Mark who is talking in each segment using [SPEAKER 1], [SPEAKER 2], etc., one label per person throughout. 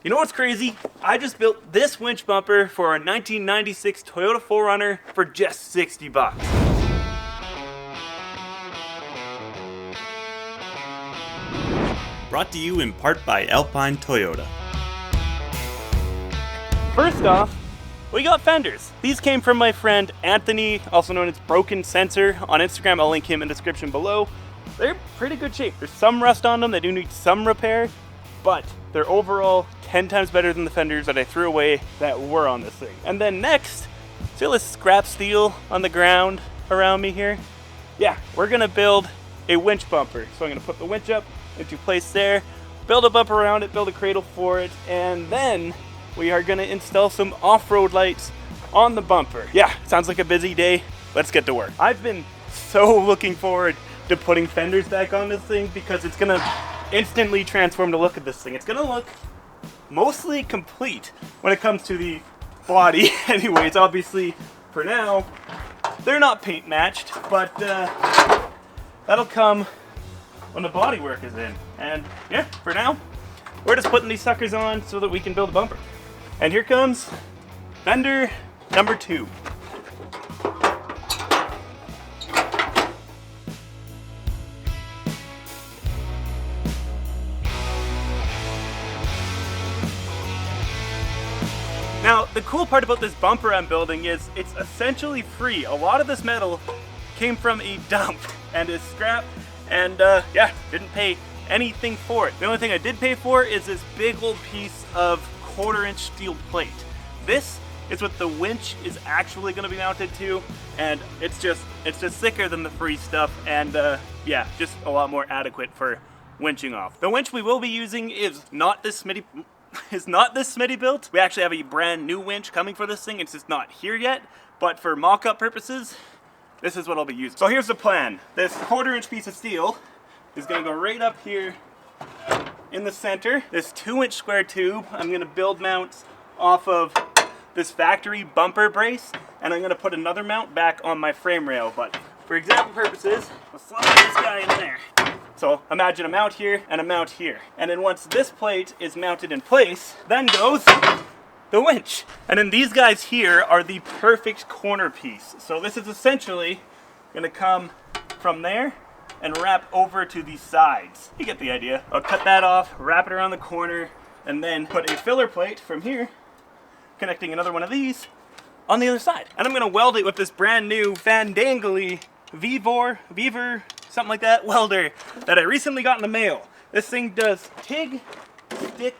[SPEAKER 1] You know what's crazy? I just built this winch bumper for a 1996 Toyota 4Runner for just 60 bucks. Brought to you in part by Alpine Toyota. First off, we got fenders. These came from my friend Anthony, also known as Broken Sensor on Instagram. I'll link him in the description below. They're pretty good shape. There's some rust on them. They do need some repair, but they're overall 10 times better than the fenders that I threw away that were on this thing. And then next, see all this scrap steel on the ground around me here? Yeah, we're gonna build a winch bumper. So I'm gonna put the winch up into place there, build a bumper around it, build a cradle for it, and then we are gonna install some off-road lights on the bumper. Yeah, sounds like a busy day. Let's get to work. I've been so looking forward to putting fenders back on this thing because it's gonna instantly transform the look of this thing. It's gonna look mostly complete when it comes to the body. Anyways, obviously for now they're not paint matched, but that'll come when the body work is in. And yeah, for now we're just putting these suckers on so that we can build a bumper. And here comes fender number 2. Now, the cool part about this bumper I'm building is it's essentially free. A lot of this metal came from a dump and is scrap, and yeah, didn't pay anything for it. The only thing I did pay for is this big old piece of 1/4-inch steel plate. This is what the winch is actually going to be mounted to, and it's just thicker than the free stuff, and yeah, just a lot more adequate for winching off. The winch we will be using is not this Smitty built. We actually have a brand new winch coming for this thing. It's just not here yet, but for mock-up purposes, this is what I'll be using. So here's the plan. This 1/4-inch piece of steel is gonna go right up here in the center. This 2-inch square tube, I'm gonna build mounts off of this factory bumper brace, and I'm gonna put another mount back on my frame rail. But for example purposes, I'll slide this guy in there. So imagine a mount here and a mount here. And then once this plate is mounted in place, then goes the winch. And then these guys here are the perfect corner piece. So this is essentially gonna come from there and wrap over to the sides. You get the idea. I'll cut that off, wrap it around the corner, and then put a filler plate from here, connecting another one of these on the other side. And I'm gonna weld it with this brand new Van Dangly Beaver, something like that, welder that I recently got in the mail. This thing does TIG, stick,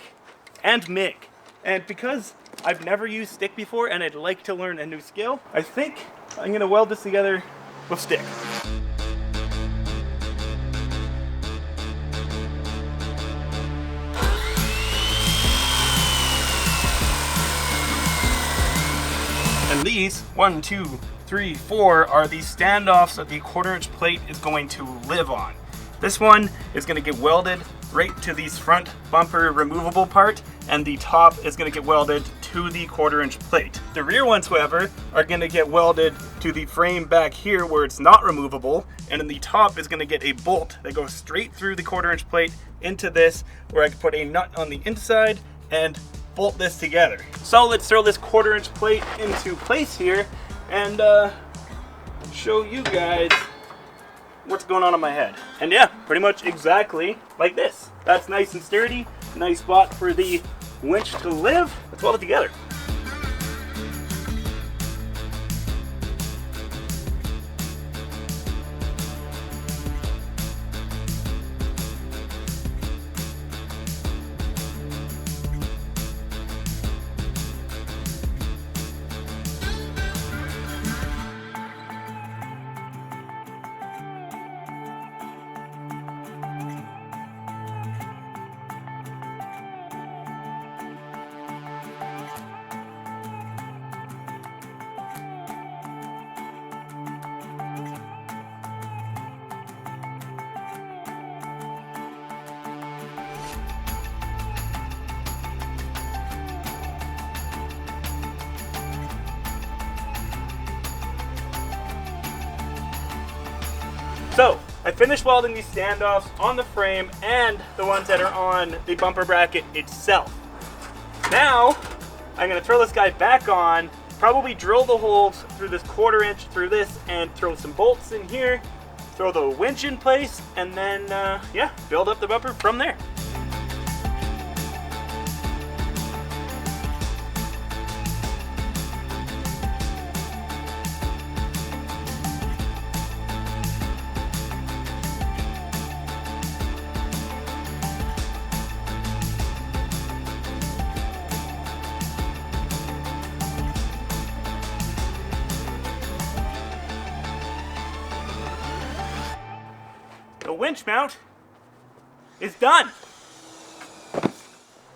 [SPEAKER 1] and MIG. And because I've never used stick before and I'd like to learn a new skill, I think I'm gonna weld this together with stick. And these, 1, 2, 3, 4, are the standoffs that the 1/4-inch plate is going to live on. This one is going to get welded right to the front bumper removable part, and the top is going to get welded to the 1/4-inch plate. The rear ones, however, are going to get welded to the frame back here where it's not removable, and then the top is going to get a bolt that goes straight through the 1/4-inch plate into this, where I can put a nut on the inside and bolt this together. So let's throw this 1/4-inch plate into place here and show you guys what's going on my head. And yeah, pretty much exactly like this. That's nice and sturdy, nice spot for the winch to live. Let's weld it together. So I finished welding these standoffs on the frame and the ones that are on the bumper bracket itself. Now, I'm gonna throw this guy back on, probably drill the holes through this 1/4 inch through this, and throw some bolts in here, throw the winch in place, and then, yeah, build up the bumper from there. The winch mount is done.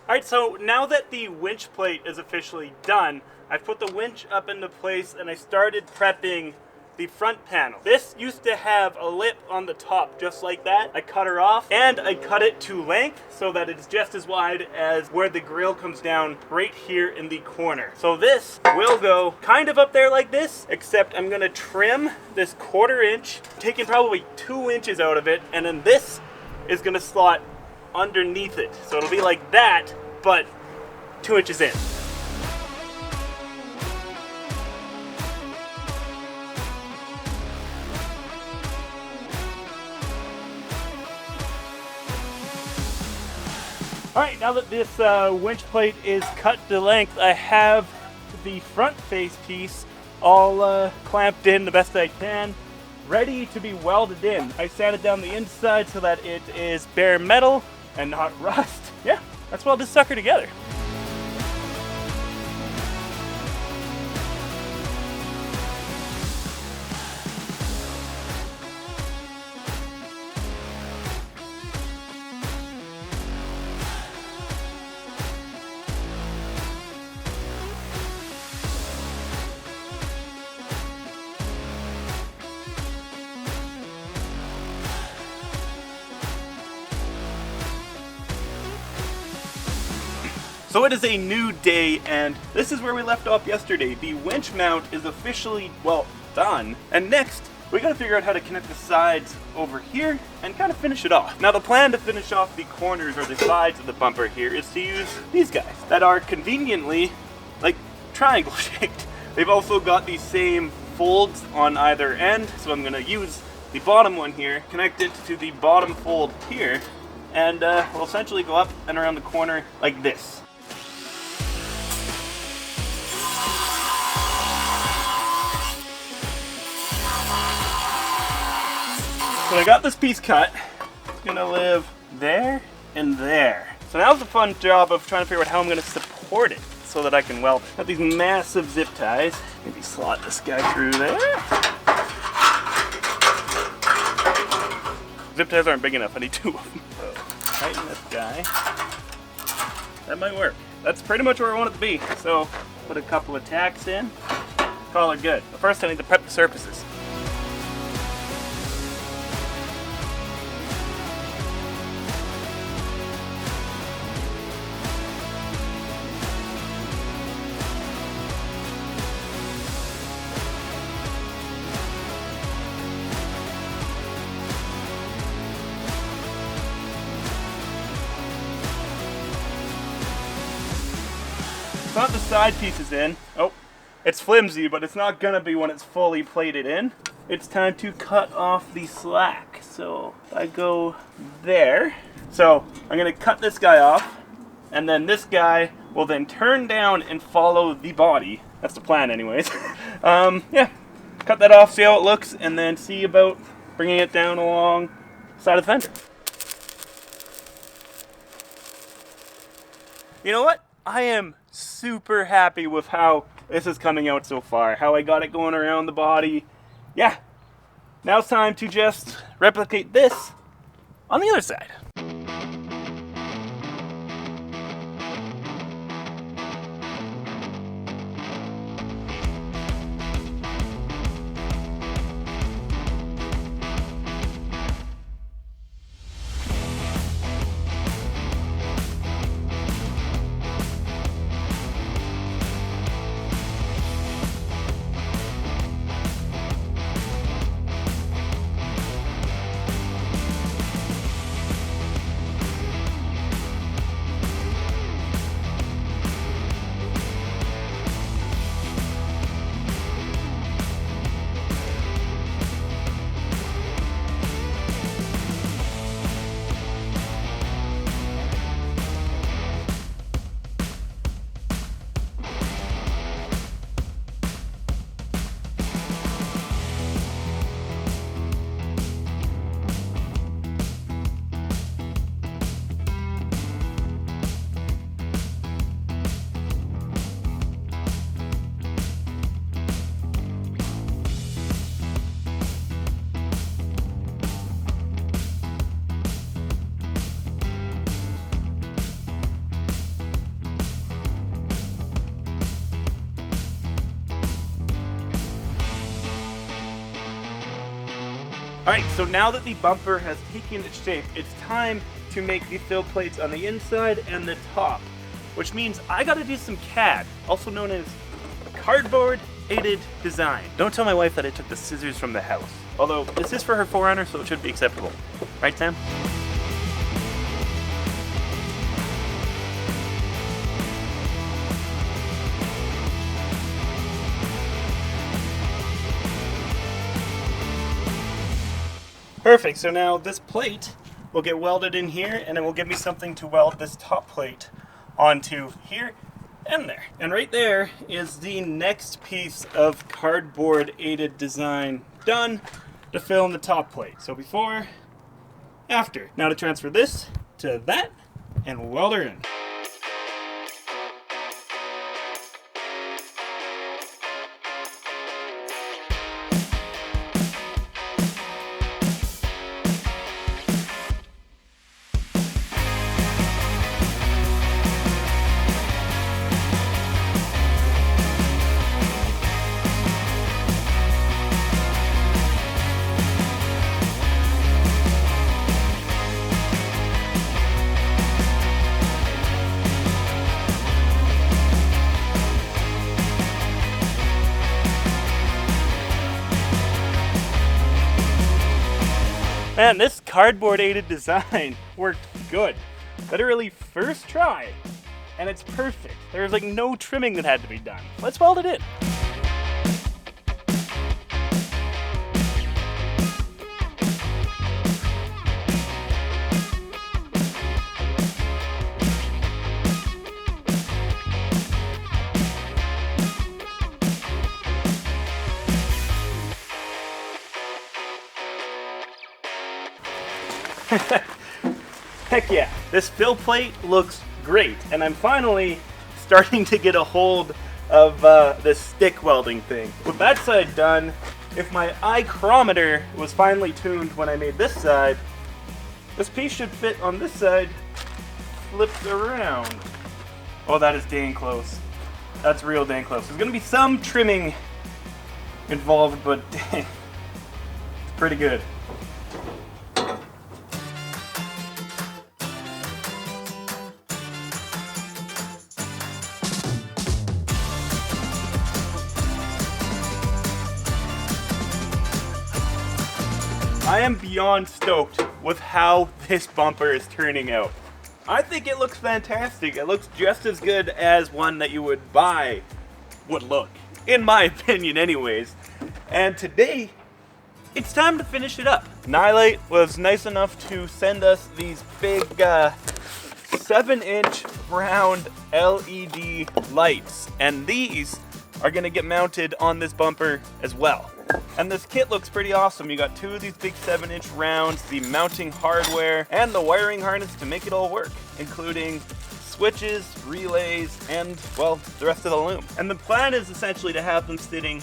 [SPEAKER 1] Alright, so now that the winch plate is officially done, I've put the winch up into place and I started prepping the front panel. This used to have a lip on the top just like that. I cut her off and I cut it to length so that it's just as wide as where the grill comes down right here in the corner. So this will go kind of up there like this, except I'm gonna trim this 1/4 inch, taking probably 2 inches out of it, and then this is gonna slot underneath it. So it'll be like that, but 2 inches in. Alright, now that this winch plate is cut to length, I have the front face piece all clamped in the best I can, ready to be welded in. I sanded down the inside so that it is bare metal and not rust. Yeah, let's weld this sucker together. So it is a new day, and this is where we left off yesterday. The winch mount is officially, well, done. And next, we gotta figure out how to connect the sides over here and kind of finish it off. Now the plan to finish off the corners or the sides of the bumper here is to use these guys that are conveniently like triangle shaped. They've also got the same folds on either end, so I'm gonna use the bottom one here, connect it to the bottom fold here, and we'll essentially go up and around the corner like this. So I got this piece cut. It's gonna live there and there. So now's the fun job of trying to figure out how I'm gonna support it so that I can weld it. Got these massive zip ties. Maybe slot this guy through there. Zip ties aren't big enough, I need 2 of them. So tighten this guy. That might work. That's pretty much where I want it to be. So put a couple of tacks in, call it good. But first I need to prep the surfaces. Got the side pieces in. Oh, it's flimsy, but it's not gonna be when it's fully plated in. It's time to cut off the slack. So I go there. So I'm gonna cut this guy off, and then this guy will then turn down and follow the body. That's the plan anyways. Yeah, cut that off, see how it looks, and then see about bringing it down along the side of the fender. You know what? I am super happy with how this is coming out so far, how I got it going around the body. Yeah, now it's time to just replicate this on the other side. Alright, so now that the bumper has taken its shape, it's time to make the fill plates on the inside and the top, which means I gotta do some CAD, also known as cardboard aided design. Don't tell my wife that I took the scissors from the house, although this is for her 4Runner, so it should be acceptable. Right, Sam? Perfect, so now this plate will get welded in here, and it will give me something to weld this top plate onto here and there. And right there is the next piece of cardboard aided design done to fill in the top plate. So before, after. Now to transfer this to that and weld her in. Man, this cardboard aided design worked good. Literally first try, and it's perfect. There's like no trimming that had to be done. Let's weld it in. Heck yeah, this fill plate looks great, and I'm finally starting to get a hold of this stick welding thing. With that side done, if my eye-chrometer was finally tuned when I made this side, this piece should fit on this side, flipped around. Oh, that is dang close. That's real dang close. There's gonna be some trimming involved, but dang, it's pretty good. I am beyond stoked with how this bumper is turning out. I think it looks fantastic. It looks just as good as one that you would buy would look, in my opinion anyways. And today, it's time to finish it up. Nilight was nice enough to send us these big 7-inch round LED lights, and these are gonna get mounted on this bumper as well. And this kit looks pretty awesome. You got two of these big 7-inch rounds, the mounting hardware, and the wiring harness to make it all work, including switches, relays, and, well, the rest of the loom. And the plan is essentially to have them sitting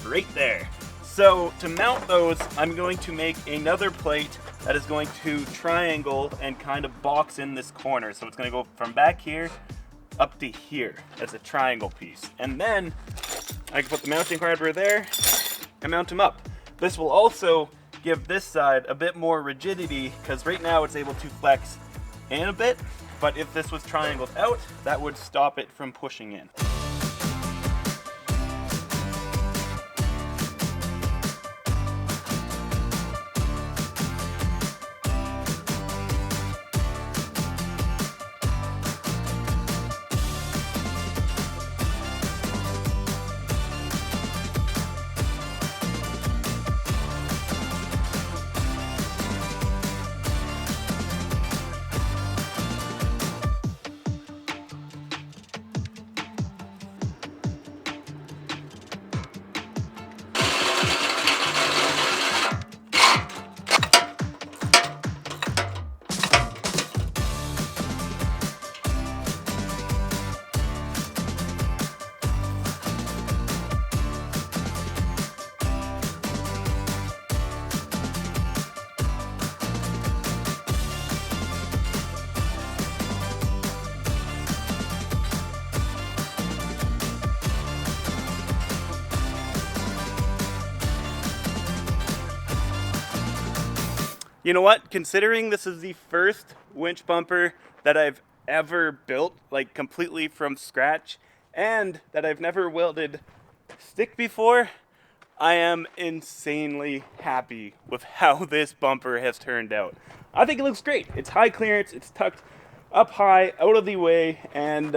[SPEAKER 1] right there. So to mount those, I'm going to make another plate that is going to triangle and kind of box in this corner. So it's going to go from back here up to here as a triangle piece. And then I can put the mounting hardware there and mount them up. This will also give this side a bit more rigidity, because right now it's able to flex in a bit, but if this was triangled out, that would stop it from pushing in. You know what? Considering this is the first winch bumper that I've ever built, like completely from scratch, and that I've never welded stick before, I am insanely happy with how this bumper has turned out. I think it looks great. It's high clearance, it's tucked up high, out of the way, and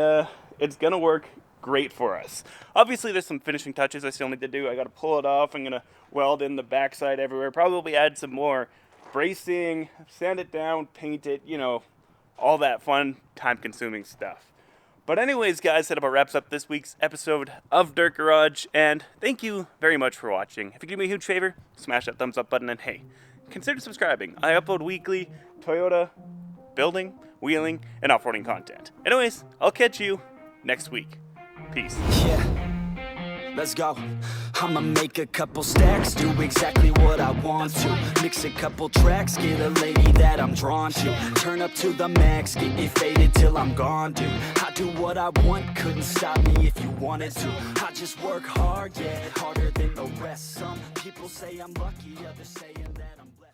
[SPEAKER 1] it's gonna work great for us. Obviously there's some finishing touches I still need to do. I gotta pull it off, I'm gonna weld in the backside everywhere, probably add some more bracing, sand it down, paint it, you know, all that fun, time-consuming stuff. But anyways, guys, that about wraps up this week's episode of Dirt Garage, and thank you very much for watching. If you could do me a huge favor, smash that thumbs up button, and hey, consider subscribing. I upload weekly Toyota building, wheeling, and off-roading content. Anyways, I'll catch you next week. Peace.
[SPEAKER 2] Yeah, let's go. I'ma make a couple stacks, do exactly what I want to. Mix a couple tracks, get a lady that I'm drawn to. Turn up to the max, get it faded till I'm gone, dude. I do what I want, couldn't stop me if you wanted to. I just work hard, yeah, harder than the rest. Some people say I'm lucky, others saying that I'm blessed.